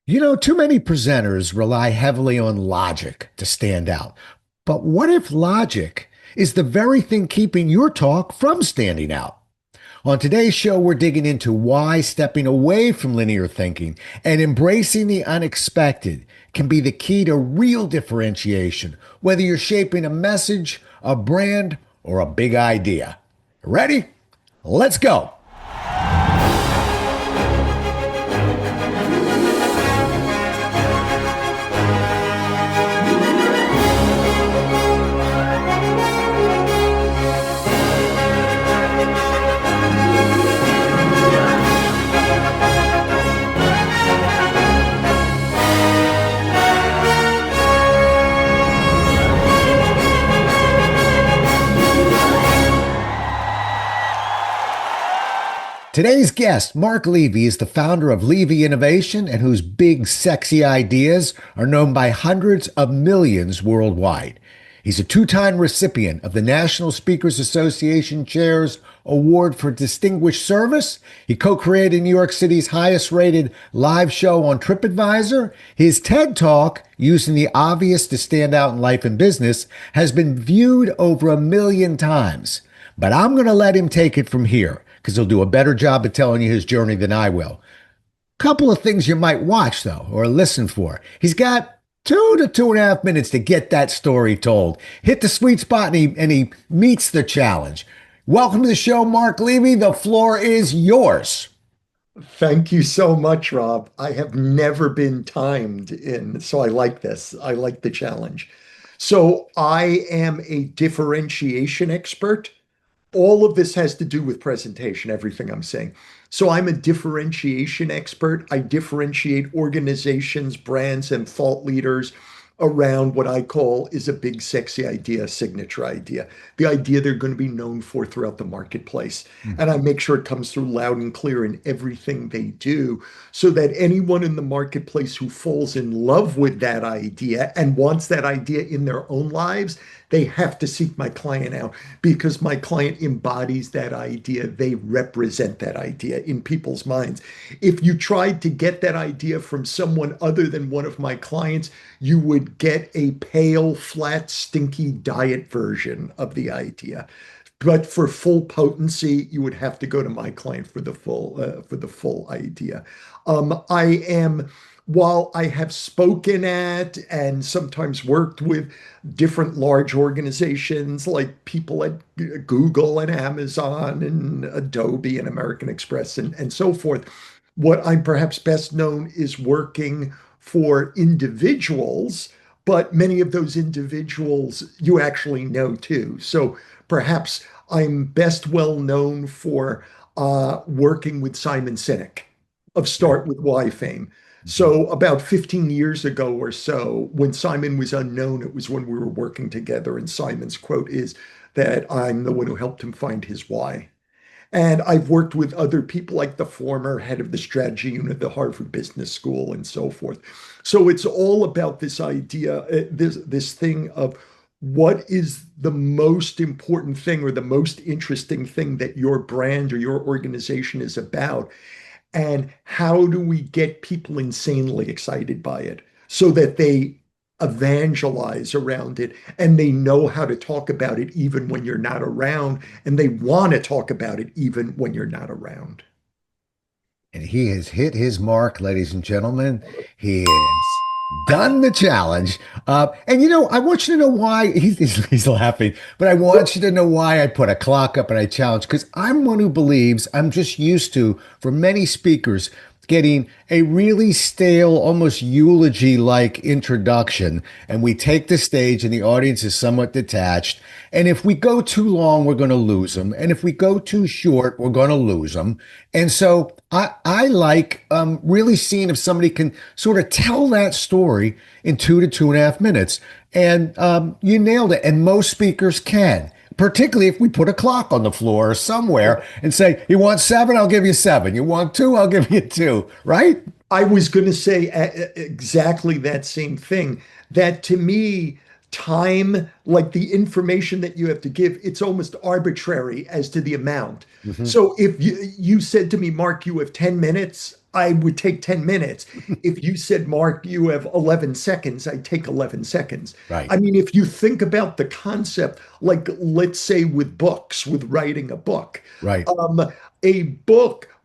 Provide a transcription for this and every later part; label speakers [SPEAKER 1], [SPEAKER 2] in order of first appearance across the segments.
[SPEAKER 1] Too many presenters rely heavily on logic to stand out. But what if logic is the very thing keeping your talk from standing out? On today's show, we're digging into why stepping away from linear thinking and embracing the unexpected can be the key to real differentiation, whether you're shaping a message, a brand, or a big idea. Ready? Let's go. Today's guest, Mark Levy, is the founder of Levy Innovation and whose big, sexy ideas are known by hundreds of millions worldwide. He's a two-time recipient of the National Speakers Association Chair's Award for Distinguished Service. He co-created New York City's highest-rated live show on TripAdvisor. His TED Talk, Using the Obvious to Stand Out in Life and Business, has been viewed over 1 million times. But I'm going to let him take it from here, because he'll do a better job of telling you his journey than I will. Couple of things you might watch, though, or listen for. He's got 2 to 2.5 minutes to get that story told. Hit the sweet spot, and he meets the challenge. Welcome to the show, Mark Levy. The floor is yours.
[SPEAKER 2] Thank you so much, Rob. I have never been timed in, so I like this. I like the challenge. So I am a differentiation expert. All of this has to do with presentation, everything I'm saying. So I'm a differentiation expert. I differentiate organizations, brands, and thought leaders around what I call is a big, sexy idea, signature idea, the idea they're going to be known for throughout the marketplace. And I make sure it comes through loud and clear in everything they do so that anyone in the marketplace who falls in love with that idea and wants that idea in their own lives, they have to seek my client out because my client embodies that idea. They represent that idea in people's minds. If you tried to get that idea from someone other than one of my clients, you would get a pale, flat, stinky diet version of the idea. But for full potency, you would have to go to my client for the full idea. I am While I have spoken at and sometimes worked with different large organizations like people at Google and Amazon and Adobe and American Express and so forth, what I'm perhaps best known is working for individuals, but many of those individuals you actually know too. So perhaps I'm best well known for working with Simon Sinek of Start With Why fame. So about 15 years ago or so, when Simon was unknown, it was when we were working together. And Simon's quote is that I'm the one who helped him find his why. And I've worked with other people like the former head of the strategy unit at the Harvard Business School and so forth. So it's all about this idea, this thing of what is the most important thing or the most interesting thing that your brand or your organization is about. And how do we get people insanely excited by it so that they evangelize around it and they know how to talk about it even when you're not around and they want to talk about it even when you're not around.
[SPEAKER 1] And he has hit his mark, ladies and gentlemen. He has done the challenge. I want you to know why he's laughing, but I want you to know why I put a clock up and I challenge, because I'm one who believes I'm just used to, for many speakers, getting a really stale, almost eulogy-like introduction, and we take the stage and the audience is somewhat detached. And if we go too long, we're going to lose them. And if we go too short, we're going to lose them. And so I like really seeing if somebody can sort of tell that story in 2 to 2.5 minutes. And you nailed it. And most speakers can, particularly if we put a clock on the floor somewhere and say, you want 7, I'll give you 7. You want 2, I'll give you 2, right?
[SPEAKER 2] I was going to say exactly that same thing, that to me, time, like the information that you have to give, it's almost arbitrary as to the amount.
[SPEAKER 1] Hmm.
[SPEAKER 2] So if you said to me, Mark, you have 10 minutes, I would take 10 minutes. If you said, Mark, you have 11 seconds, I'd take 11 seconds.
[SPEAKER 1] Right,
[SPEAKER 2] I mean, if you think about the concept, like let's say with books, with writing a book,
[SPEAKER 1] right,
[SPEAKER 2] um,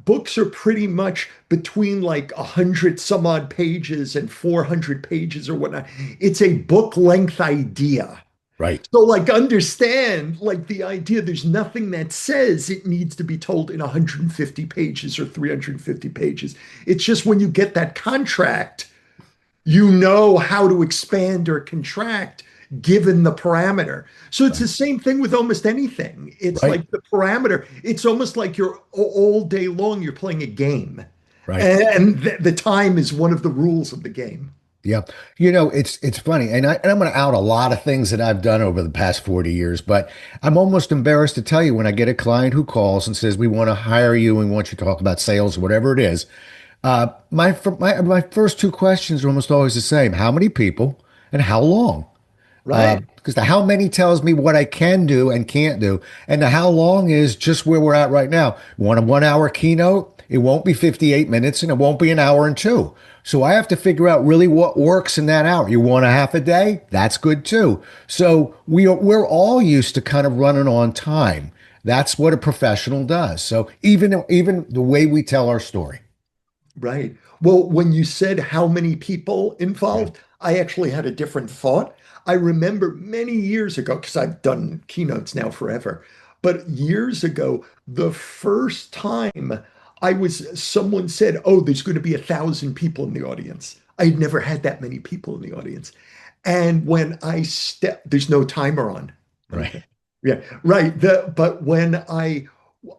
[SPEAKER 2] books are pretty much between like 100 some odd pages and 400 pages or whatnot. It's a book length idea.
[SPEAKER 1] right,
[SPEAKER 2] So, like, understand, like, the idea there's nothing that says it needs to be told in 150 pages or 350 pages. It's just when you get that contract, you know how to expand or contract given the parameter. So it's the
[SPEAKER 1] right,
[SPEAKER 2] same thing with almost anything. It's
[SPEAKER 1] right,
[SPEAKER 2] like the parameter, it's almost like you're all day long, you're playing a game.
[SPEAKER 1] right.
[SPEAKER 2] And the time is one of the rules of the game.
[SPEAKER 1] Yeah. It's funny, and I'm going to out a lot of things that I've done over the past 40 years, but I'm almost embarrassed to tell you when I get a client who calls and says we want to hire you and want you to talk about sales, whatever it is. My first two questions are almost always the same: how many people and how long?
[SPEAKER 2] Right.
[SPEAKER 1] Because the how many tells me what I can do and can't do, and the how long is just where we're at right now. You want a 1 hour keynote? It won't be 58 minutes, and it won't be an hour and two. So I have to figure out really what works in that hour. You want a half a day? That's good too. So we're all used to kind of running on time. That's what a professional does. So even the way we tell our story.
[SPEAKER 2] Right. Well, when you said how many people
[SPEAKER 1] Yeah.
[SPEAKER 2] involved, I actually had a different thought. I remember many years ago, because I've done keynotes now forever, but years ago, the first time someone said, "Oh, there's going to be 1,000 people in the audience." I had never had that many people in the audience. And when there's no timer on.
[SPEAKER 1] Right.
[SPEAKER 2] Okay. Yeah, right. But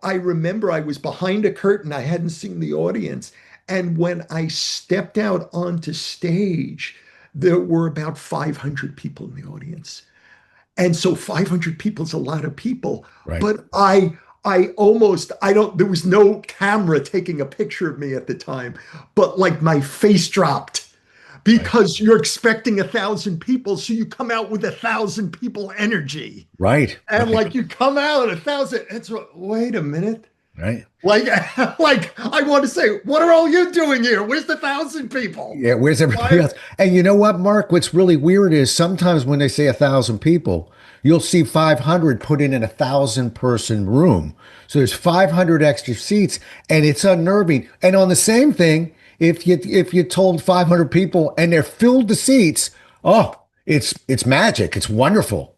[SPEAKER 2] I remember I was behind a curtain, I hadn't seen the audience. And when I stepped out onto stage, there were about 500 people in the audience. And so 500 people is a lot of people.
[SPEAKER 1] Right.
[SPEAKER 2] But I don't, there was no camera taking a picture of me at the time, but like my face dropped
[SPEAKER 1] Right.
[SPEAKER 2] because you're expecting 1,000 people. So you come out with 1,000 people energy.
[SPEAKER 1] Right.
[SPEAKER 2] And
[SPEAKER 1] Right.
[SPEAKER 2] like you come out 1,000, it's wait a minute.
[SPEAKER 1] Right.
[SPEAKER 2] Like, like I want to say, what are all you doing here? Where's the 1,000 people?
[SPEAKER 1] Yeah, where's everybody
[SPEAKER 2] Why?
[SPEAKER 1] else? And you know what, Mark? What's really weird is sometimes when they say 1,000 people, you'll see 500 put in an 1,000 person room. So there's 500 extra seats, and it's unnerving. And on the same thing, if you told 500 people and they're filled the seats, oh, it's magic. It's wonderful.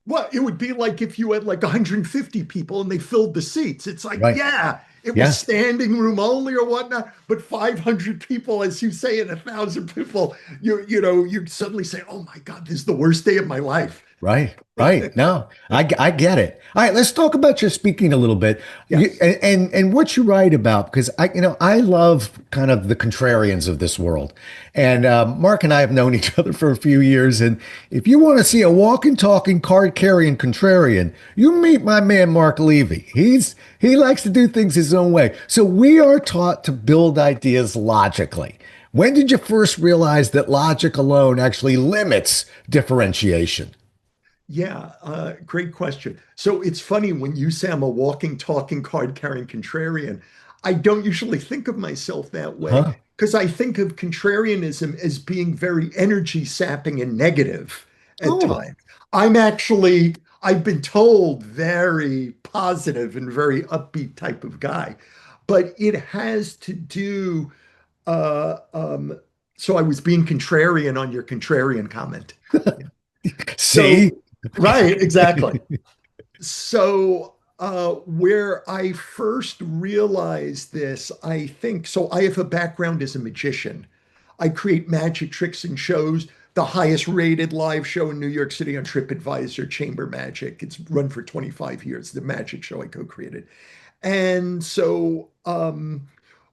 [SPEAKER 2] Well, it would be like if you had like 150 people and they filled the seats. It's like,
[SPEAKER 1] Right?
[SPEAKER 2] yeah, it was
[SPEAKER 1] Yeah.
[SPEAKER 2] standing room only or whatnot. But 500 people, as you say, and 1,000 people, you suddenly say, oh my God, this is the worst day of my life.
[SPEAKER 1] Right, right. No, I get it. All right, let's talk about your speaking a little bit.
[SPEAKER 2] Yes.
[SPEAKER 1] And what you write about, because I love kind of the contrarians of this world. And Mark and I have known each other for a few years. And if you want to see a walking, talking, card carrying contrarian, you meet my man Mark Levy. He likes to do things his own way. So we are taught to build ideas logically. When did you first realize that logic alone actually limits differentiation?
[SPEAKER 2] Yeah, great question. So it's funny when you say I'm a walking, talking, card carrying contrarian. I don't usually think of myself that way
[SPEAKER 1] Huh?
[SPEAKER 2] because I think of contrarianism as being very energy sapping and negative at
[SPEAKER 1] Oh,
[SPEAKER 2] times. I'm actually, I've been told, very positive and very upbeat type of guy, but it has to do. Uh, um, so I was being contrarian on your contrarian comment. Yeah.
[SPEAKER 1] see?
[SPEAKER 2] So, right, exactly. So, where I first realized this, I think, so I have a background as a magician. I create magic tricks and shows. The highest rated live show in New York City on TripAdvisor, Chamber Magic. It's run for 25 years, the magic show I co-created. And so,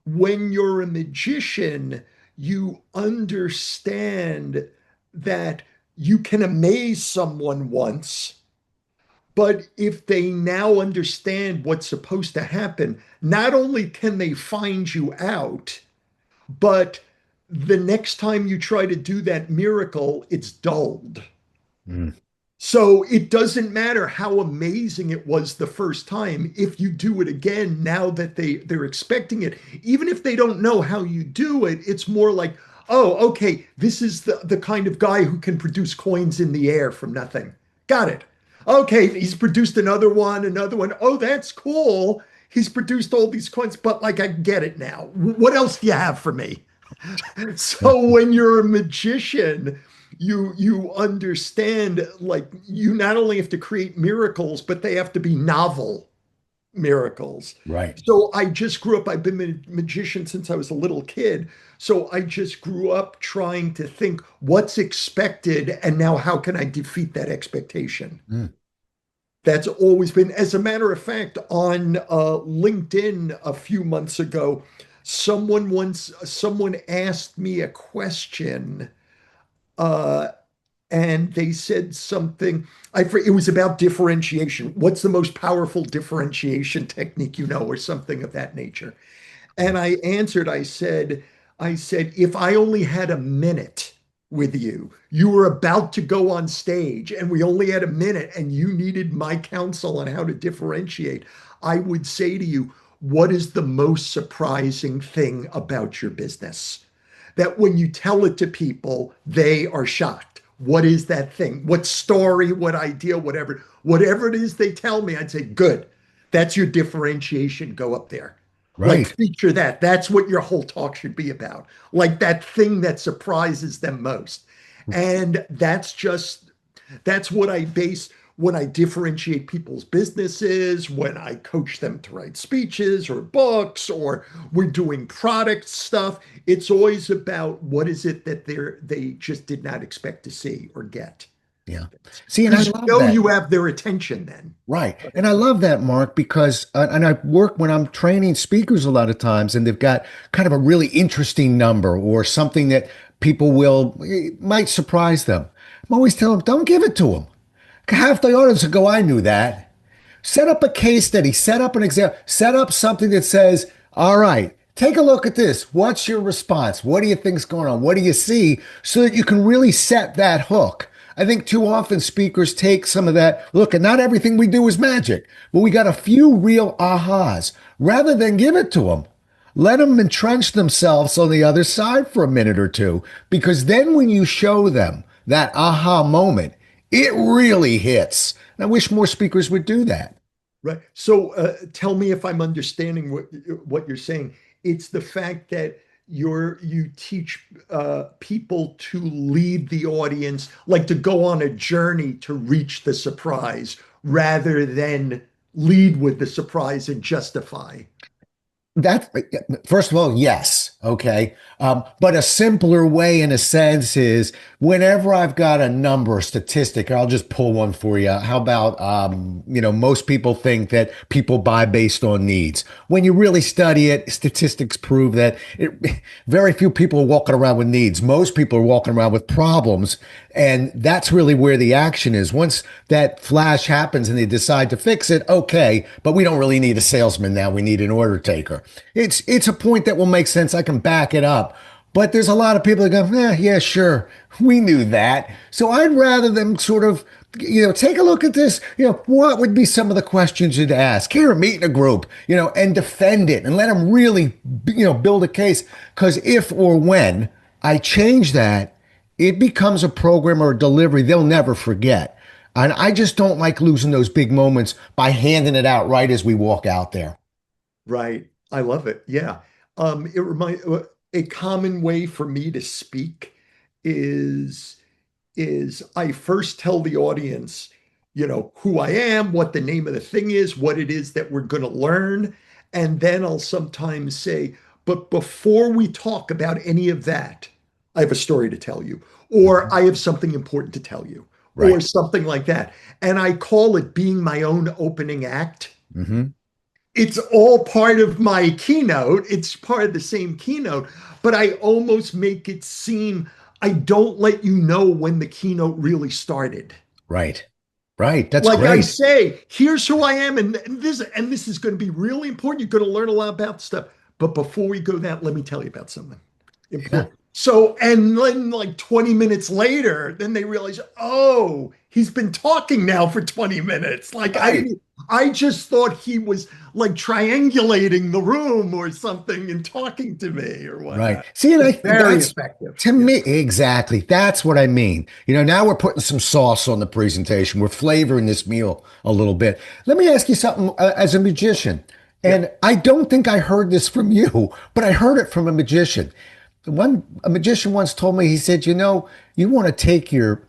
[SPEAKER 2] when you're a magician, you understand that you can amaze someone once, but if they now understand what's supposed to happen, not only can they find you out, but the next time you try to do that miracle, it's dulled.
[SPEAKER 1] Mm,
[SPEAKER 2] So it doesn't matter how amazing it was the first time. If you do it again, now that they're expecting it, even if they don't know how you do it, it's more like, oh, okay, this is the kind of guy who can produce coins in the air from nothing. Got it. Okay, he's produced another one, another one. Oh, that's cool. He's produced all these coins, but like I get it now. What else do you have for me?
[SPEAKER 1] yeah,
[SPEAKER 2] So when you're a magician, you understand, like, you not only have to create miracles, but they have to be novel miracles.
[SPEAKER 1] right.
[SPEAKER 2] So I just grew up, I've been a magician since I was a little kid. So I just grew up trying to think what's expected and now how can I defeat that expectation?
[SPEAKER 1] Mm,
[SPEAKER 2] That's always been, as a matter of fact, on LinkedIn a few months ago, someone asked me a question, uh, and they said something. It was about differentiation. What's the most powerful differentiation technique you know, or something of that nature? And I answered, I said, if I only had a minute with you, you were about to go on stage and we only had a minute and you needed my counsel on how to differentiate, I would say to you, what is the most surprising thing about your business? That when you tell it to people, they are shocked. What is that thing? What story, what idea, whatever it is they tell me, I'd say, good. That's your differentiation. Go up there. Like,
[SPEAKER 1] right.
[SPEAKER 2] feature that. That's what your whole talk should be about. Like that thing that surprises them most. And that's what I base when I differentiate people's businesses, when I coach them to write speeches or books, or we're doing product stuff. It's always about what is it that they just did not expect to see or get.
[SPEAKER 1] Yeah. See, and I
[SPEAKER 2] Because you
[SPEAKER 1] love
[SPEAKER 2] know
[SPEAKER 1] that.
[SPEAKER 2] you have their attention then.
[SPEAKER 1] Right. And I love that, Mark, because, and I work when I'm training speakers a lot of times, and they've got kind of a really interesting number or something that people might surprise them. I'm always telling them, don't give it to them. Half the audience will go, I knew that. Set up a case study, set up an example, set up something that says, all right, take a look at this. What's your response? What do you think's going on? What do you see? So that you can really set that hook. I think too often speakers take some of that. Look, and not everything we do is magic, but we got a few real ahas. Rather than give it to them, let them entrench themselves on the other side for a minute or two, because then when you show them that aha moment, it really hits. And I wish more speakers would do that.
[SPEAKER 2] Right. So tell me if I'm understanding what you're saying. It's the fact that you teach people to lead the audience, like to go on a journey to reach the surprise rather than lead with the surprise and justify.
[SPEAKER 1] That first of all, yes, okay. But a simpler way, in a sense, is whenever I've got a number, a statistic, I'll just pull one for you. How about, most people think that people buy based on needs. When you really study it, statistics prove that very few people are walking around with needs. Most people are walking around with problems, and that's really where the action is. Once that flash happens and they decide to fix it, okay, but we don't really need a salesman now. We need an order taker. It's a point that will make sense. I can back it up. But there's a lot of people that go, yeah, sure, we knew that. So I'd rather them sort of, take a look at this. What would be some of the questions you'd ask? Here, meet in a group, and defend it and let them really, build a case. Because if or when I change that, it becomes a program or a delivery they'll never forget. And I just don't like losing those big moments by handing it out right as we walk out there.
[SPEAKER 2] Right. I love it. Yeah. It remind A common way for me to speak is I first tell the audience, who I am, what the name of the thing is, what it is that we're going to learn. And then I'll sometimes say, but before we talk about any of that, I have a story to tell you, or
[SPEAKER 1] Mhm.
[SPEAKER 2] I have something important to tell you, or
[SPEAKER 1] Right.
[SPEAKER 2] something like that. And I call it being my own opening act.
[SPEAKER 1] Hmm.
[SPEAKER 2] It's all part of my keynote. It's part of the same keynote, but I almost make it seem I don't let you know when the keynote really started.
[SPEAKER 1] Right. Right. That's
[SPEAKER 2] Like I
[SPEAKER 1] great.
[SPEAKER 2] say, here's who I am, and this is going to be really important. You're going to learn a lot about stuff. But before we go that, let me tell you about something
[SPEAKER 1] Yeah.
[SPEAKER 2] important. So, and then like 20 minutes later, then they realize, oh, he's been talking now for 20 minutes. Like
[SPEAKER 1] Right.
[SPEAKER 2] I just thought he was like triangulating the room or something and talking to me or
[SPEAKER 1] Right.
[SPEAKER 2] whatnot.
[SPEAKER 1] See, and
[SPEAKER 2] It's
[SPEAKER 1] I
[SPEAKER 2] very
[SPEAKER 1] that's
[SPEAKER 2] effective.
[SPEAKER 1] to
[SPEAKER 2] Yeah.
[SPEAKER 1] me exactly. That's what I mean. Now we're putting some sauce on the presentation. We're flavoring this meal a little bit. Let me ask you something as a magician.
[SPEAKER 2] Yeah.
[SPEAKER 1] And I don't think I heard this from you, but I heard it from a magician. A magician once told me, he said, you want to take your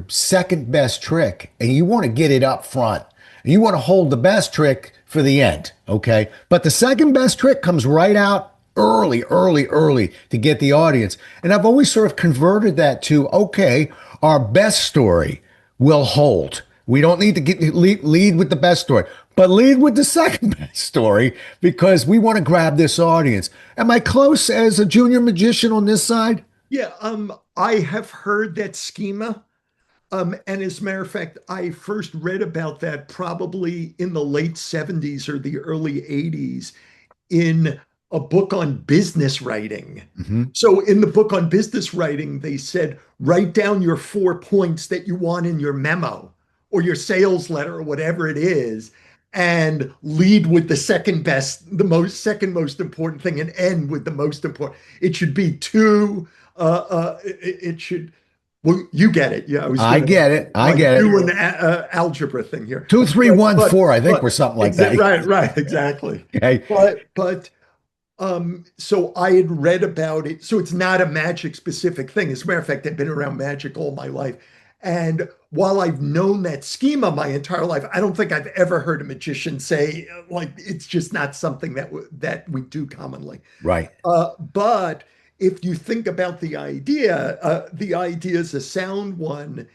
[SPEAKER 1] second best trick and you want to get it up front. You want to hold the best trick for the end, okay? But the second best trick comes right out early, early, early to get the audience. And I've always sort of converted that to, okay, our best story will hold. We don't need to lead with the best story, but lead with the second best story because we want to grab this audience. Am I close as a junior magician on this side?
[SPEAKER 2] Yeah. I have heard that schema. And as a matter of fact, I first read about that probably in the late 70s or the early 80s in a book on business writing.
[SPEAKER 1] Hmm.
[SPEAKER 2] So, in the book on business writing, they said, write down your 4 points that you want in your memo or your sales letter or whatever it is, and lead with the second best, the most second most important thing, and end with the most important. It should be two. It should. Well, you get it. Yeah, I was
[SPEAKER 1] I
[SPEAKER 2] going to
[SPEAKER 1] get it. I
[SPEAKER 2] like
[SPEAKER 1] get
[SPEAKER 2] do
[SPEAKER 1] it.
[SPEAKER 2] an algebra thing here,
[SPEAKER 1] Two, three,
[SPEAKER 2] but
[SPEAKER 1] one, four. I think we're something like that.
[SPEAKER 2] right, exactly.
[SPEAKER 1] Okay.
[SPEAKER 2] But so I had read about it. So it's not a magic specific thing. As a matter of fact, I've been around magic all my life. And while I've known that schema my entire life, I don't think I've ever heard a magician say like it's just not something that we do commonly.
[SPEAKER 1] Right.
[SPEAKER 2] But if you think about the idea is a sound one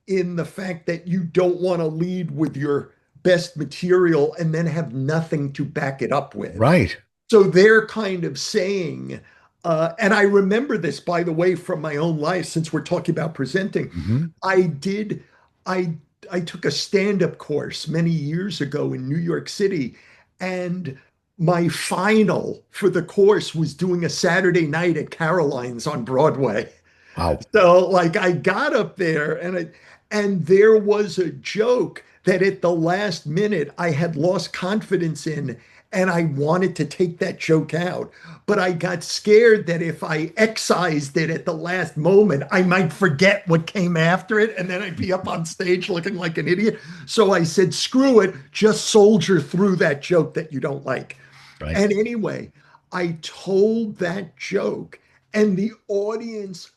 [SPEAKER 2] in the fact that you don't want to lead with your best material and then have nothing to back it up with.
[SPEAKER 1] Right.
[SPEAKER 2] So they're kind of saying, and I remember this, by the way, from my own life, since we're talking about presenting.
[SPEAKER 1] Hmm.
[SPEAKER 2] I did, I, I took a stand-up course many years ago in New York City, and my final for the course was doing a Saturday night at Caroline's on Broadway.
[SPEAKER 1] Wow.
[SPEAKER 2] So like I got up there and there was a joke that at the last minute I had lost confidence in and I wanted to take that joke out. But I got scared that if I excised it at the last moment, I might forget what came after it and then I'd be up on stage looking like an idiot. So I said, screw it, just soldier through that joke that you don't like.
[SPEAKER 1] Right.
[SPEAKER 2] And anyway, I told that joke and the audience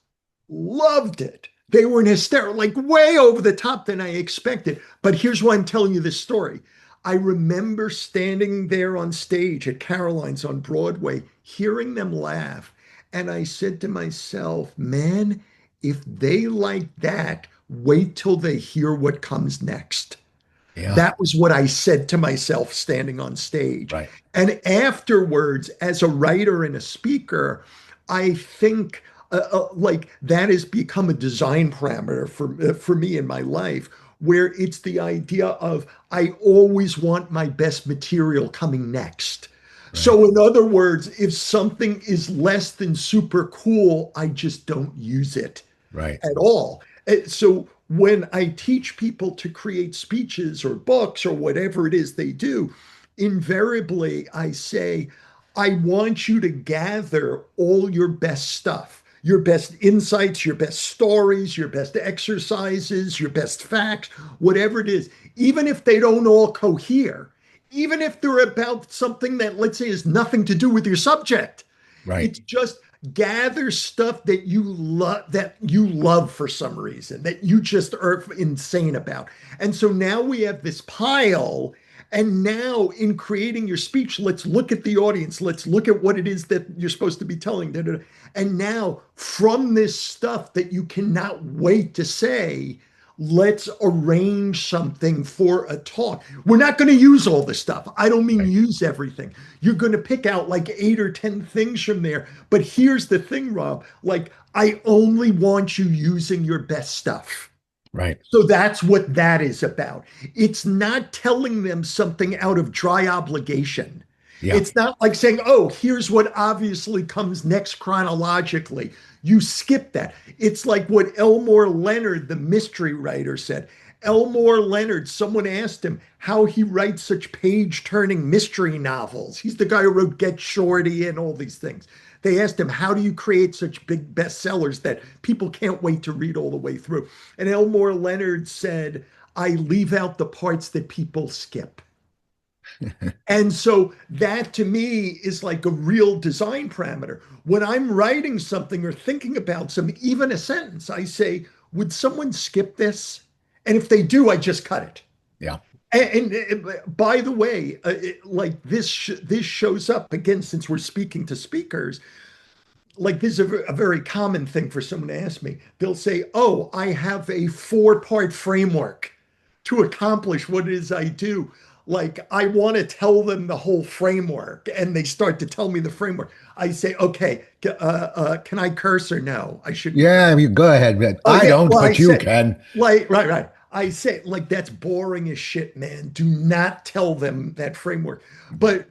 [SPEAKER 2] loved it. They were in hysterical, like way over the top than I expected. But here's why I'm telling you this story. I remember standing there on stage at Caroline's on Broadway, hearing them laugh. And I said to myself, man, if they like that, wait till they hear what comes next.
[SPEAKER 1] Yeah.
[SPEAKER 2] That was what I said to myself standing on stage.
[SPEAKER 1] Right.
[SPEAKER 2] And afterwards, as a writer and a speaker, I think like that has become a design parameter for me in my life, where it's the idea of I always want my best material coming next.
[SPEAKER 1] Right.
[SPEAKER 2] So, in other words, if something is less than super cool, I just don't use it
[SPEAKER 1] Right.
[SPEAKER 2] at all. So when I teach people to create speeches or books or whatever it is they do, invariably I say, I want you to gather all your best stuff, your best insights, your best stories, your best exercises, your best facts, whatever it is, even if they don't all cohere, even if they're about something that, let's say, has nothing to do with your subject.
[SPEAKER 1] Right.
[SPEAKER 2] It's just gather stuff that you love for some reason, that you just are insane about. And so now we have this pile. And now in creating your speech, let's look at the audience. Let's look at what it is that you're supposed to be telling. Da, da, da. And now from this stuff that you cannot wait to say, let's arrange something for a talk. We're not going to use all this stuff. I don't mean
[SPEAKER 1] Right.
[SPEAKER 2] use everything. You're going to pick out like 8 or 10 things from there. But here's the thing, Rob, like I only want you using your best stuff.
[SPEAKER 1] Right.
[SPEAKER 2] So that's what that is about. It's not telling them something out of dry obligation.
[SPEAKER 1] Yeah.
[SPEAKER 2] It's not like saying, oh, here's what obviously comes next chronologically. You skip that. It's like what Elmore Leonard, the mystery writer, said. Elmore Leonard, someone asked him how he writes such page turning mystery novels. He's the guy who wrote Get Shorty and all these things. They asked him, how do you create such big bestsellers that people can't wait to read all the way through? And Elmore Leonard said, I leave out the parts that people skip. And so that to me is like a real design parameter. When I'm writing something or thinking about something, even a sentence, I say, would someone skip this? And if they do, I just cut it.
[SPEAKER 1] Yeah.
[SPEAKER 2] By the way, like this shows up again since we're speaking to speakers. Like this is a very common thing for someone to ask me. They'll say, "Oh, I have a four-part framework to accomplish what it is I do." Like I want to tell them the whole framework, and they start to tell me the framework. I say, "Okay, can I curse or no? I shouldn't curse."
[SPEAKER 1] Yeah, you go ahead, man.
[SPEAKER 2] Oh
[SPEAKER 1] I
[SPEAKER 2] yeah,
[SPEAKER 1] don't,
[SPEAKER 2] well I
[SPEAKER 1] but you
[SPEAKER 2] say,
[SPEAKER 1] can.
[SPEAKER 2] like right. I say like that's boring as shit, man. Do not tell them that framework. But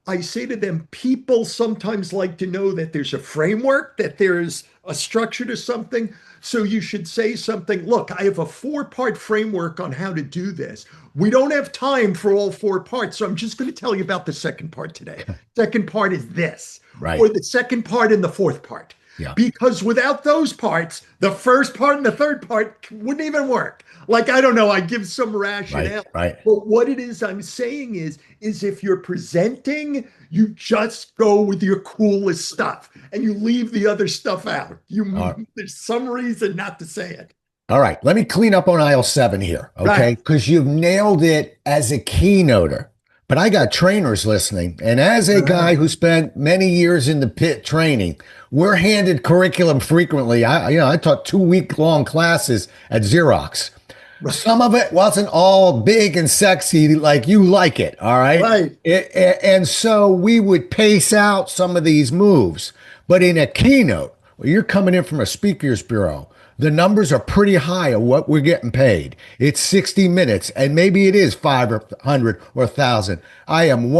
[SPEAKER 2] I say to them, people sometimes like to know that there's a framework, that there's a structure to something. So you should say something. Look, I have a four-part framework on how to do this. We don't have time for all four parts, so I'm just going to tell you about the second part today. Second part is this,
[SPEAKER 1] Right.
[SPEAKER 2] or the second part and the fourth part.
[SPEAKER 1] Yeah.
[SPEAKER 2] Because without those parts, the first part and the third part wouldn't even work. Like, I don't know, I give some
[SPEAKER 1] Right.
[SPEAKER 2] rationale.
[SPEAKER 1] Right.
[SPEAKER 2] But what it is I'm saying is if you're presenting, you just go with your coolest stuff and you leave the other stuff out.
[SPEAKER 1] Uh,
[SPEAKER 2] There's some reason not to say it.
[SPEAKER 1] all right. Let me clean up on aisle seven here.
[SPEAKER 2] Right.
[SPEAKER 1] Okay. Because you've nailed it as a keynoter. But I got trainers listening. And as a guy who spent many years in the pit training, we're handed curriculum frequently. I taught 2 week long classes at Xerox.
[SPEAKER 2] Right.
[SPEAKER 1] Some of it wasn't all big and sexy like you like it, all right?
[SPEAKER 2] Right.
[SPEAKER 1] And so we would pace out some of these moves. But in a keynote, well, you're coming in from a speaker's bureau. The numbers are pretty high of what we're getting paid. It's 60 minutes, and maybe it is 500 or 1,000. I am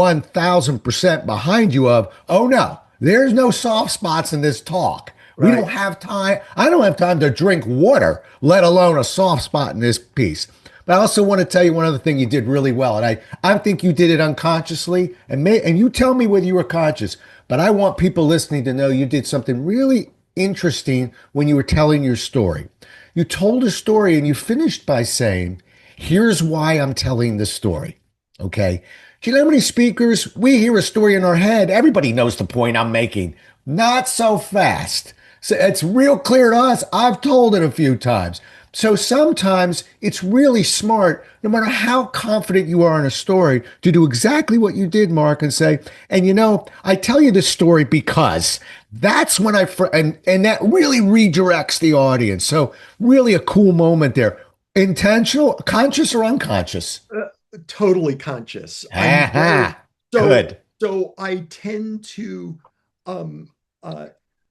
[SPEAKER 1] 1,000% behind you of, oh no, there's no soft spots in this talk. We
[SPEAKER 2] Right.
[SPEAKER 1] don't have time. I don't have time to drink water, let alone a soft spot in this piece. But I also want to tell you one other thing you did really well, and I think you did it unconsciously, and you tell me whether you were conscious. But I want people listening to know you did something really interesting when you were telling your story. You told a story, and you finished by saying, "Here's why I'm telling the story." Okay. Do you know how many speakers we hear a story in our head? Everybody knows the point I'm making. Not so fast. So it's real clear to us. I've told it a few times. So sometimes it's really smart, no matter how confident you are in a story, to do exactly what you did, Mark, and say, and I tell you this story because that's when and that really redirects the audience. So really a cool moment there. Intentional, conscious or unconscious?
[SPEAKER 2] Totally conscious. I'm very
[SPEAKER 1] Aha.
[SPEAKER 2] so
[SPEAKER 1] Good.
[SPEAKER 2] so I tend to um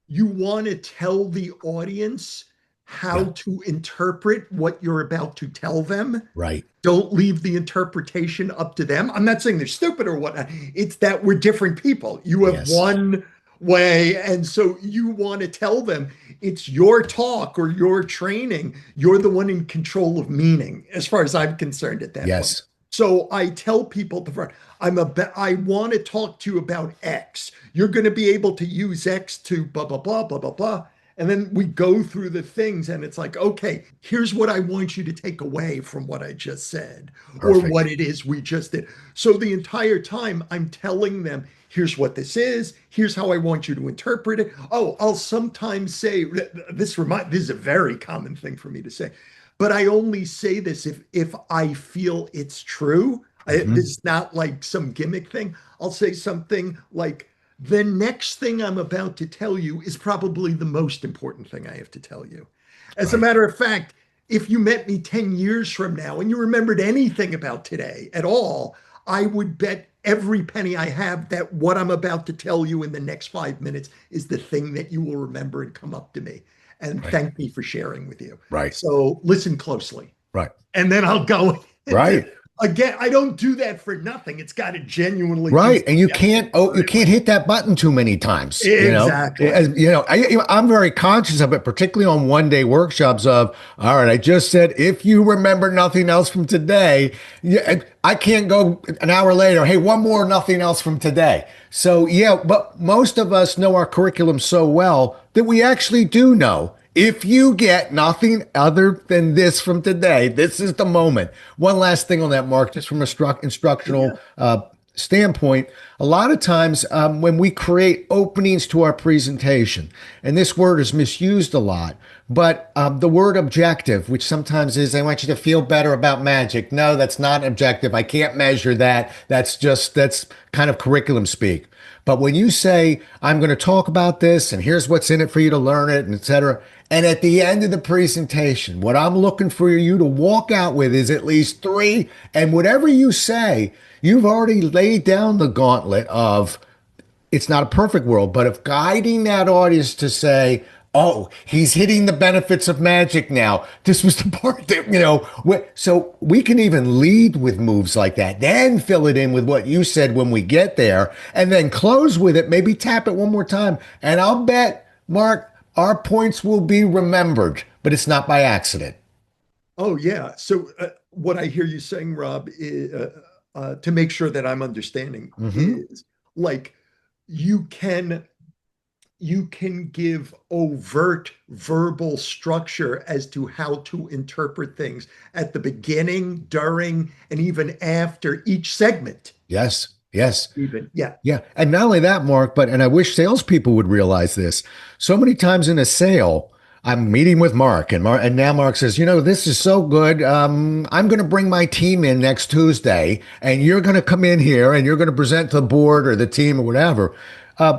[SPEAKER 2] you want to tell the audience how
[SPEAKER 1] Yeah.
[SPEAKER 2] to interpret what you're about to tell them.
[SPEAKER 1] Right.
[SPEAKER 2] Don't leave the interpretation up to them. I'm not saying they're stupid or whatnot. It's that we're different people. You have
[SPEAKER 1] Yes.
[SPEAKER 2] one way, and so you want to tell them it's your talk or your training. You're the one in control of meaning, as far as I'm concerned at that point.
[SPEAKER 1] Yes.
[SPEAKER 2] So I tell people at the front, I want to talk to you about X. You're going to be able to use X to blah blah blah blah blah blah. And then we go through the things, and it's like, okay, here's what I want you to take away from what I just said, or what
[SPEAKER 1] Perfect.
[SPEAKER 2] it is we just did. So the entire time I'm telling them, here's what this is, here's how I want you to interpret it. Oh, I'll sometimes say this is a very common thing for me to say, but I only say this if I feel it's true. This
[SPEAKER 1] Mhm.
[SPEAKER 2] is not like some gimmick thing. I'll say something like, the next thing I'm about to tell you is probably the most important thing I have to tell you. As a
[SPEAKER 1] Right.
[SPEAKER 2] matter of fact, if you met me 10 years from now and you remembered anything about today at all, I would bet every penny I have that what I'm about to tell you in the next 5 minutes is the thing that you will remember and come up to me and
[SPEAKER 1] Right.
[SPEAKER 2] thank me for sharing with you.
[SPEAKER 1] Right.
[SPEAKER 2] So listen closely.
[SPEAKER 1] Right.
[SPEAKER 2] And then I'll go into
[SPEAKER 1] Right.
[SPEAKER 2] Again, I don't do that for nothing. It's got to genuinely be
[SPEAKER 1] Right. And
[SPEAKER 2] suggested
[SPEAKER 1] you
[SPEAKER 2] currently.
[SPEAKER 1] can't hit that button too many times,
[SPEAKER 2] Exactly.
[SPEAKER 1] I'm very conscious of it, particularly on 1 day workshops of, all right, I just said, if you remember nothing else from today, yeah, I can't go an hour later. Hey, one more, nothing else from today. So yeah, but most of us know our curriculum so well that we actually do know. If you get nothing other than this from today, this is the moment. One last thing on that, Mark, just from a instructional
[SPEAKER 2] Yeah.
[SPEAKER 1] standpoint, a lot of times when we create openings to our presentation, and this word is misused a lot, but the word objective, which sometimes is, I want you to feel better about magic. No, that's not objective. I can't measure that. That's kind of curriculum speak. But when you say, I'm going to talk about this and here's what's in it for you to learn it, and et cetera. And at the end of the presentation, what I'm looking for you to walk out with is at least three. And whatever you say, you've already laid down the gauntlet of it's not a perfect world, but of guiding that audience to say, oh, he's hitting the benefits of magic now. This was the part that, so we can even lead with moves like that, then fill it in with what you said when we get there, and then close with it, maybe tap it one more time. And I'll bet, Mark, our points will be remembered, but it's not by accident.
[SPEAKER 2] Oh, yeah. So, what I hear you saying, Rob, is, to make sure that I'm understanding,
[SPEAKER 1] Hmm.
[SPEAKER 2] is like you can you can give overt verbal structure as to how to interpret things at the beginning, during, and even after each segment.
[SPEAKER 1] Yes, yes.
[SPEAKER 2] Even, yeah.
[SPEAKER 1] Yeah. And not only that, Mark, but, and I wish salespeople would realize this. So many times in a sale, I'm meeting with Mark, and now Mark says, this is so good. I'm going to bring my team in next Tuesday, and you're going to come in here and you're going to present to the board or the team or whatever.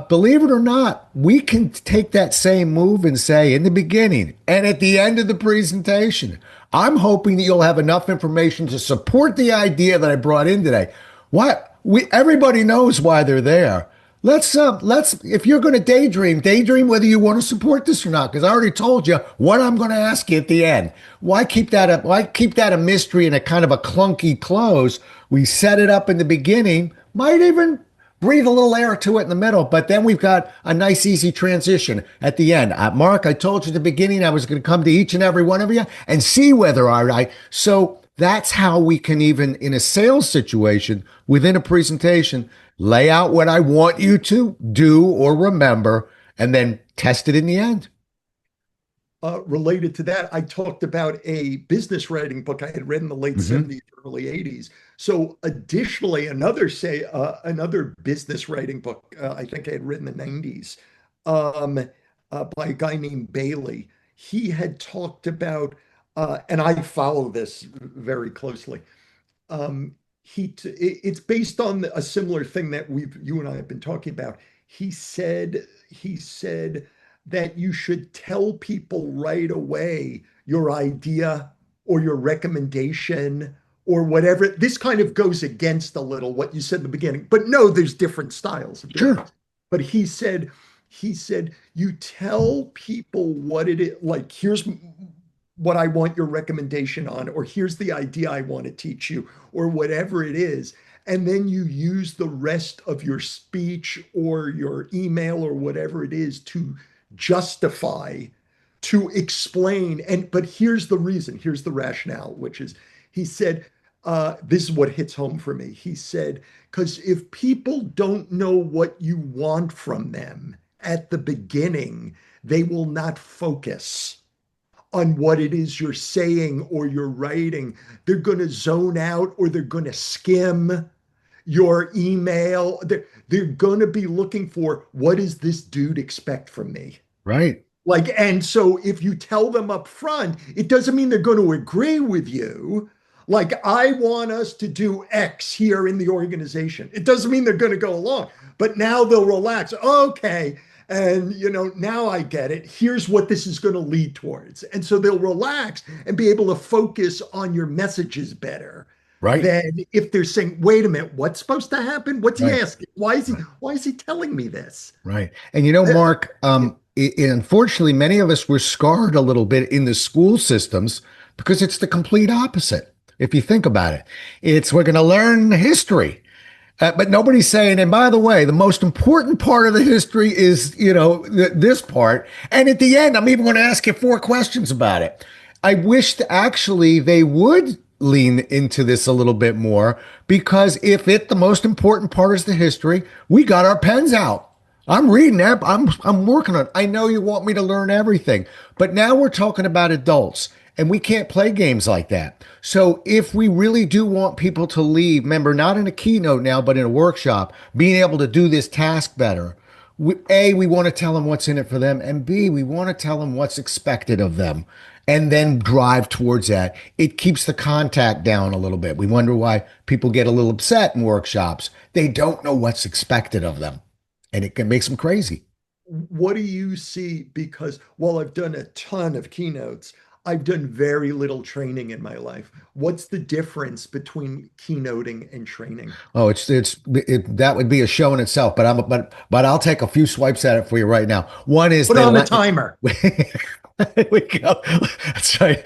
[SPEAKER 1] Believe it or not, we can take that same move and say in the beginning and at the end of the presentation, I'm hoping that you'll have enough information to support the idea that I brought in today. What everybody knows why they're there. Let's if you're going to daydream whether you want to support this or not, because I already told you what I'm going to ask you at the end. Why keep that a mystery and a kind of a clunky close? We set it up in the beginning, might even breathe a little air to it in the middle, but then we've got a nice easy transition at the end. Mark, I told you at the beginning I was going to come to each and every one of you and see whether I so that's how we can, even in a sales situation within a presentation, lay out what I want you to do or remember and then test it in the end.
[SPEAKER 2] Related to that, I talked about a business writing book I had read in the late
[SPEAKER 1] Mm-hmm.
[SPEAKER 2] 70s, early 80s. So, additionally, another business writing book I think I had written in the 90s, um, by a guy named Bailey. He had talked about, and I follow this very closely. um, it's based on a similar thing that you and I have been talking about. He said that you should tell people right away your idea or your recommendation or whatever. This kind of goes against a little what you said in the beginning, but no, there's different styles of doing
[SPEAKER 1] Sure.
[SPEAKER 2] this. But he said you tell people what it is, like, here's what I want your recommendation on, or here's the idea I want to teach you, or whatever it is. And then you use the rest of your speech or your email or whatever it is to justify, to explain. But here's the reason, here's the rationale, which is, he said, this is what hits home for me. He said, because if people don't know what you want from them at the beginning, they will not focus on what it is you're saying or you're writing. They're going to zone out, or they're going to skim your email. They're going to be looking for, what does this dude expect from me?
[SPEAKER 1] Right.
[SPEAKER 2] Like, and so if you tell them up front, it doesn't mean they're going to agree with you. Like, I want us to do X here in the organization. It doesn't mean they're going to go along, but now they'll relax. Okay. And, now I get it. Here's what this is going to lead towards. And so they'll relax and be able to focus on your messages better
[SPEAKER 1] Right.
[SPEAKER 2] than if they're saying, wait a minute, what's supposed to happen? What's he
[SPEAKER 1] Right.
[SPEAKER 2] asking? Why is he,
[SPEAKER 1] Right.
[SPEAKER 2] why is he telling me this?
[SPEAKER 1] Right. And
[SPEAKER 2] Uh,
[SPEAKER 1] Mark, unfortunately, many of us were scarred a little bit in the school systems because it's the complete opposite. if you think about it. It's we're going to learn history. But nobody's saying, and by the way, the most important part of the history is, this part. And at the end, I'm even going to ask you 4 questions about it. I wish that actually they would lean into this a little bit more because if the most important part is the history, we got our pens out. I'm reading that. I'm working on it. I know you want me to learn everything, but now we're talking about adults and we can't play games like that. So if we really do want people to leave, remember, not in a keynote now, but in a workshop, being able to do this task better, we want to tell them what's in it for them, and B, we want to tell them what's expected of them, and then drive towards that. It keeps the contact down a little bit. We wonder why people get a little upset in workshops. They don't know what's expected of them, and it can make them crazy.
[SPEAKER 2] What do you see? Because while I've done a ton of keynotes, I've done very little training in my life. What's the difference between keynoting and training?
[SPEAKER 1] Oh, that would be a show in itself. But I'll take a few swipes at it for you right now. One is
[SPEAKER 2] Put on the timer.
[SPEAKER 1] There we go. That's right.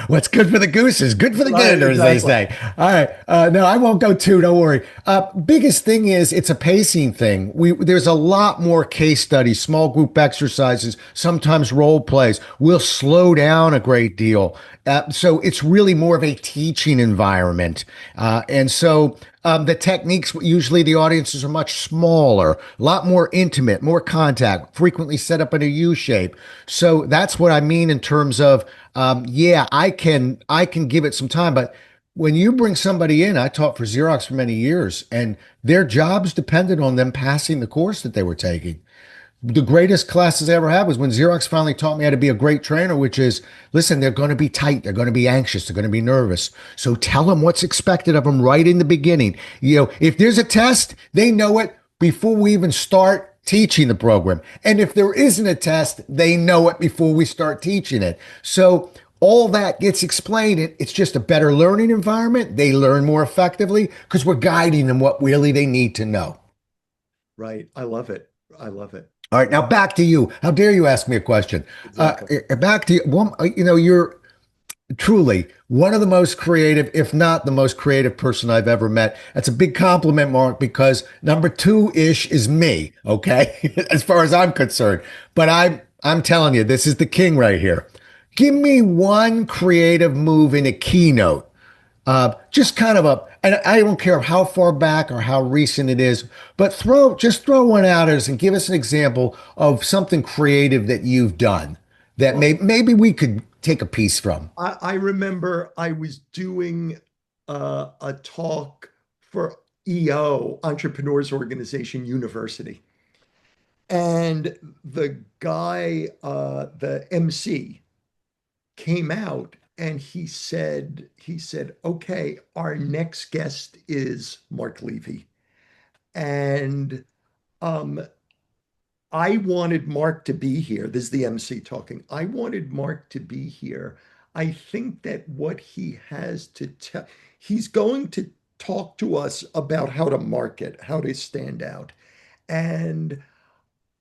[SPEAKER 1] What's good for the goose is good for the
[SPEAKER 2] Right,
[SPEAKER 1] gander, as they
[SPEAKER 2] exactly.
[SPEAKER 1] say. All right. No, I won't go two. Don't worry. Biggest thing is it's a pacing thing. There's a lot more case studies, small group exercises, sometimes role plays. We'll slow down a great deal. So it's really more of a teaching environment. And so the techniques, usually the audiences are much smaller, a lot more intimate, more contact, frequently set up in a U shape. So that's what I mean in terms of, yeah, I can give it some time, but when you bring somebody in, I taught for Xerox for many years, and their jobs depended on them passing the course that they were taking. The greatest classes I ever had was when Xerox finally taught me how to be a great trainer, which is, listen, they're going to be tight. They're going to be anxious. They're going to be nervous. So tell them what's expected of them right in the beginning. If there's a test, they know it before we even start teaching the program. And if there isn't a test, they know it before we start teaching it. So all that gets explained. It's just a better learning environment. They learn more effectively because we're guiding them what really they need to know.
[SPEAKER 2] Right. I love it. I love it.
[SPEAKER 1] All right, now back to you. How dare you ask me a question?
[SPEAKER 2] Exactly.
[SPEAKER 1] Back to you. You're truly one of the most creative, if not the most creative person I've ever met. That's a big compliment, Mark, because number two-ish is me, okay? As far as I'm concerned. But I'm telling you, this is the king right here. Give me one creative move in a keynote, just kind of and I don't care how far back or how recent it is, but throw one out at us and give us an example of something creative that you've done that
[SPEAKER 2] Well,
[SPEAKER 1] maybe we could take a piece from.
[SPEAKER 2] I remember I was doing a talk for EO, Entrepreneurs Organization University. And the guy, the MC, came out and he said, okay, our next guest is Mark Levy. And um, I wanted Mark to be here. This is the MC talking. I wanted Mark to be here. I think that what he has to tell, he's going to talk to us about how to market, how to stand out. And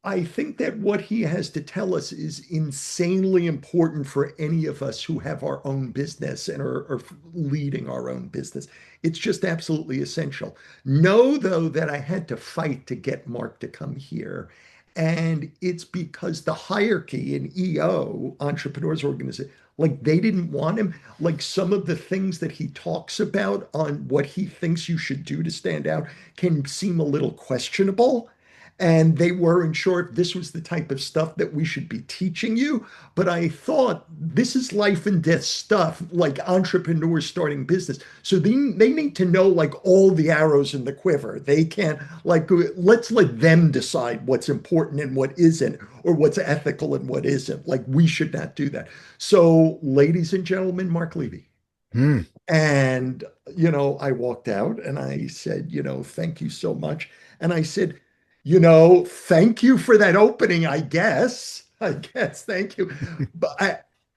[SPEAKER 2] I think that what he has to tell us is insanely important for any of us who have our own business and are leading our own business. It's just absolutely essential. Know, though, that I had to fight to get Mark to come here. And it's because the hierarchy in EO, Entrepreneurs Organization, like they didn't want him. Like some of the things that he talks about on what he thinks you should do to stand out can seem a little questionable, and they weren't sure if this was the type of stuff that we should be teaching you. But I thought this is life and death stuff, like entrepreneurs starting business. So they need to know like all the arrows in the quiver. They can't like, let's let them decide what's important and what isn't, or what's ethical and what isn't. Like we should not do that. So, ladies and gentlemen, Mark Levy.
[SPEAKER 1] Hmm.
[SPEAKER 2] And, I walked out and I said, thank you so much. And I said, thank you for that opening, I guess. I guess, thank you.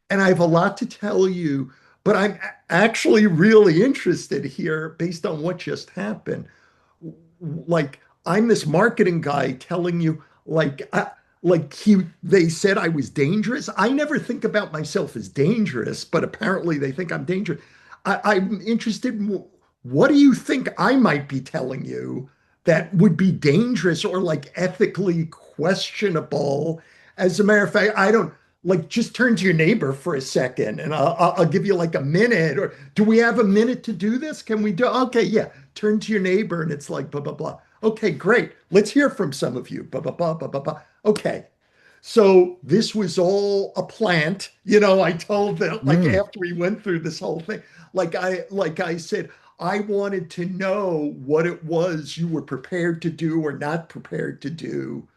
[SPEAKER 2] And I have a lot to tell you, but I'm actually really interested here based on what just happened. Like, I'm this marketing guy telling you, they said I was dangerous. I never think about myself as dangerous, but apparently they think I'm dangerous. I'm interested in what do you think I might be telling you that would be dangerous or like ethically questionable? As a matter of fact, I don't like just turn to your neighbor for a second and I'll give you like a minute. Or do we have a minute to do this? Can we do? Okay, yeah. Turn to your neighbor and it's like blah, blah, blah. Okay, great. Let's hear from some of you. Blah, blah, blah, blah, blah, blah. Okay. So this was all a plant. I told them like
[SPEAKER 1] Mm,
[SPEAKER 2] after we went through this whole thing, like I said, I wanted to know what it was you were prepared to do or not prepared to do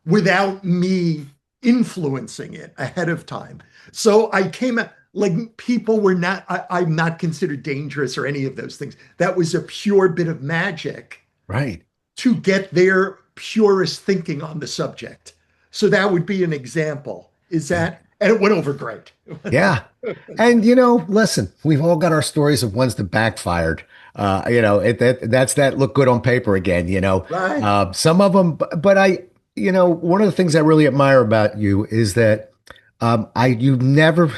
[SPEAKER 2] without me influencing it ahead of time. So I came at like people were not, I'm not considered dangerous or any of those things. That was a pure bit of magic
[SPEAKER 1] right.
[SPEAKER 2] to get their purest thinking on the subject. So that would be an example. Is
[SPEAKER 1] Yeah.
[SPEAKER 2] that, and it went over great.
[SPEAKER 1] Yeah. And listen, we've all got our stories of ones that backfired. That's that look good on paper again,
[SPEAKER 2] Right.
[SPEAKER 1] Some of them, but one of the things I really admire about you is that you've never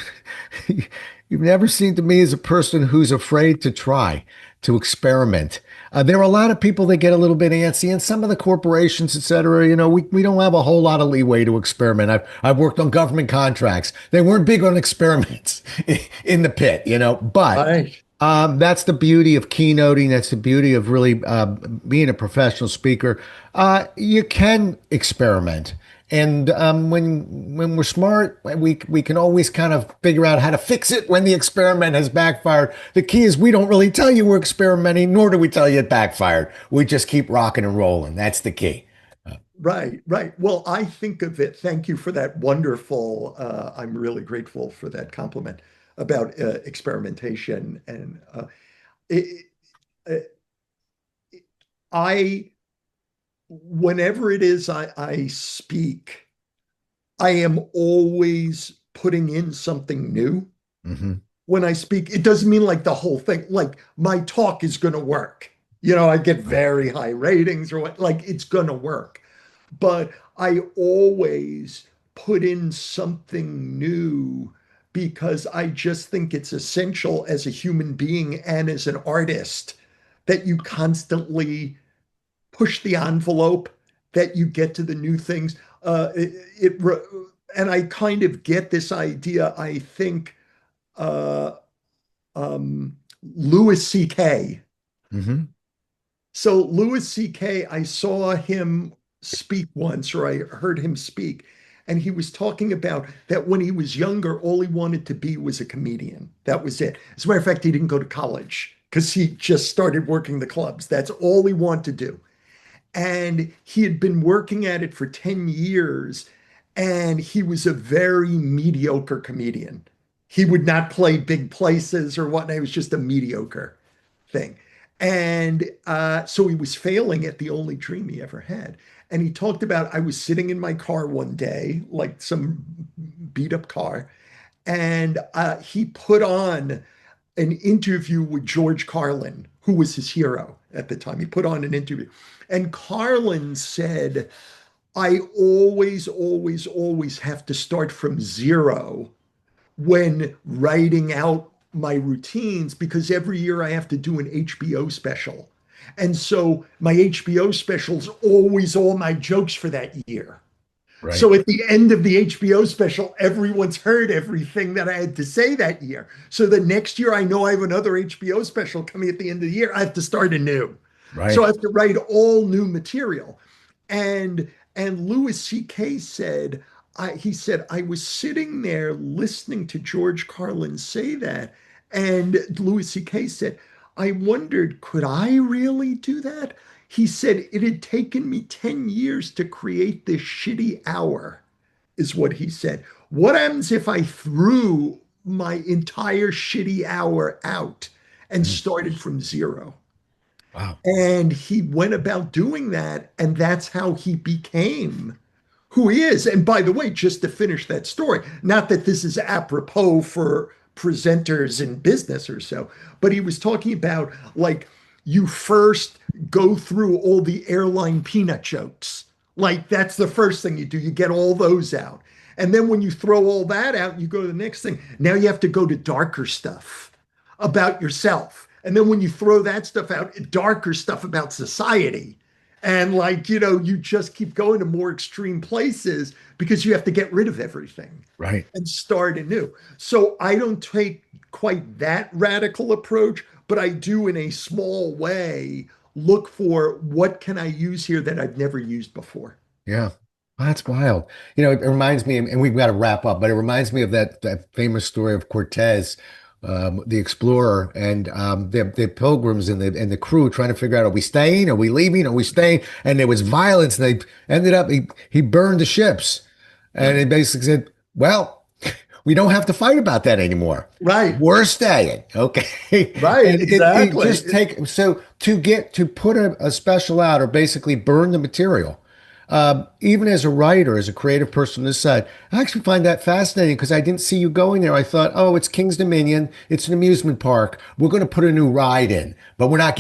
[SPEAKER 1] you've never seemed to me as a person who's afraid to try, to experiment. There are a lot of people that get a little bit antsy, and some of the corporations, et cetera, we don't have a whole lot of leeway to experiment. I've worked on government contracts. They weren't big on experiments in the pit, but
[SPEAKER 2] Right.
[SPEAKER 1] that's the beauty of keynoting. That's the beauty of really being a professional speaker. You can experiment. And when we're smart, we can always kind of figure out how to fix it when the experiment has backfired. The key is we don't really tell you we're experimenting, nor do we tell you it backfired. We just keep rocking and rolling. That's the key.
[SPEAKER 2] Right, right. Well, I think of it. Thank you for that wonderful. I'm really grateful for that compliment about experimentation. And it, it, I, whenever it is I speak, I am always putting in something new
[SPEAKER 1] Hmm.
[SPEAKER 2] when I speak. It doesn't mean like the whole thing, like my talk is going to work. I get
[SPEAKER 1] Right.
[SPEAKER 2] very high ratings or what, like it's going to work. But I always put in something new because I just think it's essential as a human being and as an artist that you constantly push the envelope, that you get to the new things. And I kind of get this idea. I think uh, Louis C.K.
[SPEAKER 1] Hmm.
[SPEAKER 2] So Louis C.K., I saw him speak once, or I heard him speak, and he was talking about that when he was younger, all he wanted to be was a comedian. That was it. As a matter of fact, he didn't go to college because he just started working the clubs. That's all he wanted to do. And he had been working at it for 10 years, and he was a very mediocre comedian. He would not play big places or whatnot. It was just a mediocre thing. And so he was failing at the only dream he ever had. And he talked about, I was sitting in my car one day, like some beat up car, and he put on an interview with George Carlin, who was his hero at the time. He put on an interview. And Carlin said, I always, always, always have to start from zero when writing out my routines because every year I have to do an HBO special. And so my HBO special's always all my jokes for that year.
[SPEAKER 1] Right.
[SPEAKER 2] So at the end of the HBO special, everyone's heard everything that I had to say that year. So the next year, I know I have another HBO special coming at the end of the year. I have to start anew. So I
[SPEAKER 1] Right.
[SPEAKER 2] have to write all new material. And Louis C.K. said, he said, I was sitting there listening to George Carlin say that. And Louis C.K. said, I wondered, could I really do that? He said, it had taken me 10 years to create this shitty hour, is what he said. What happens if I threw my entire shitty hour out and
[SPEAKER 1] Mm.
[SPEAKER 2] started from zero?
[SPEAKER 1] Wow.
[SPEAKER 2] And he went about doing that. And that's how he became who he is. And by the way, just to finish that story, not that this is apropos for presenters in business or so, but he was talking about like you first go through all the airline peanut jokes. Like that's the first thing you do. You get all those out. And then when you throw all that out, you go to the next thing. Now you have to go to darker stuff. about yourself. And then when you throw that stuff out, darker stuff about society. And like, you just keep going to more extreme places because you have to get rid of everything
[SPEAKER 1] Right.
[SPEAKER 2] and start anew. So I don't take quite that radical approach, but I do in a small way look for what can I use here that I've never used before.
[SPEAKER 1] Yeah. That's wild. It reminds me, and we've got to wrap up, but it reminds me of that famous story of Cortez, the explorer, and the pilgrims and the crew trying to figure out, are we staying? Are we leaving? Are we staying? And there was violence, and they ended up, he burned the ships. And he
[SPEAKER 2] Right.
[SPEAKER 1] basically said, well, we don't have to fight about that anymore.
[SPEAKER 2] Right.
[SPEAKER 1] We're staying. Okay.
[SPEAKER 2] Right.
[SPEAKER 1] And it
[SPEAKER 2] Exactly.
[SPEAKER 1] just take, so to put a special out or basically burn the material, even as a writer, as a creative person on this side, I actually find that fascinating because I didn't see you going there. I thought, oh, it's King's Dominion. It's an amusement park. We're going to put a new ride in, but we're not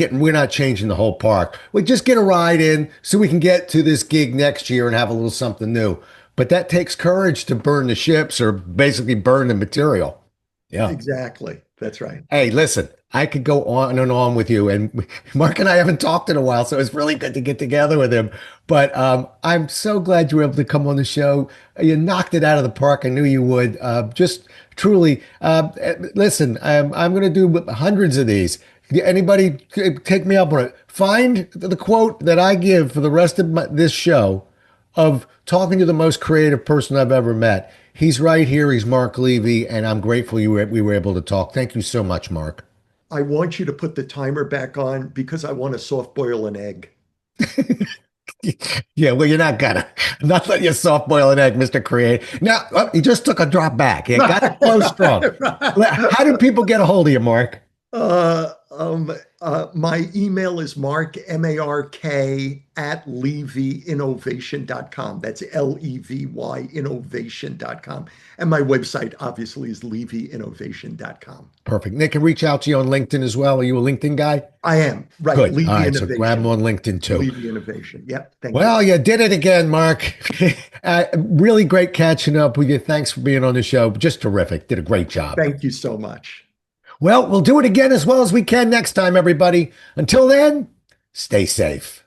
[SPEAKER 1] changing the whole park. We just get a ride in so we can get to this gig next year and have a little something new. But that takes courage to burn the ships or basically burn the material. Yeah.
[SPEAKER 2] Exactly. That's right.
[SPEAKER 1] Hey, listen, I could go on and on with you. And Mark and I haven't talked in a while, so it's really good to get together with him. But I'm so glad you were able to come on the show. You knocked it out of the park. I knew you would. Just truly, listen, I'm going to do hundreds of these. Anybody take me up on it? Find the quote that I give for the rest of this show of talking to the most creative person I've ever met. He's right here. He's Mark Levy, and I'm grateful we were able to talk. Thank you so much, Mark.
[SPEAKER 2] I want you to put the timer back on because I want to soft boil an egg.
[SPEAKER 1] Yeah, well, you're not gonna. I'm not letting you soft boil an egg, Mr. Creative. Now, he just took a drop back. He got it close strong. How do people get a hold of you, Mark?
[SPEAKER 2] My email is mark, M-A-R-K, at levyinnovation.com. That's Levy innovation.com. And my website, obviously, is levyinnovation.com.
[SPEAKER 1] Perfect. They can reach out to you on LinkedIn as well. Are you a LinkedIn guy?
[SPEAKER 2] I am, right.
[SPEAKER 1] Good. All
[SPEAKER 2] Levy
[SPEAKER 1] right. So grab him
[SPEAKER 2] Innovation.
[SPEAKER 1] on LinkedIn too.
[SPEAKER 2] Levy Innovation. Yep. Thank you.
[SPEAKER 1] Well, you did it again, Mark. Really great catching up with you. Thanks for being on the show. Just terrific. Did a great job.
[SPEAKER 2] Thank you so much.
[SPEAKER 1] Well, we'll do it again as well as we can next time, everybody. Until then, stay safe.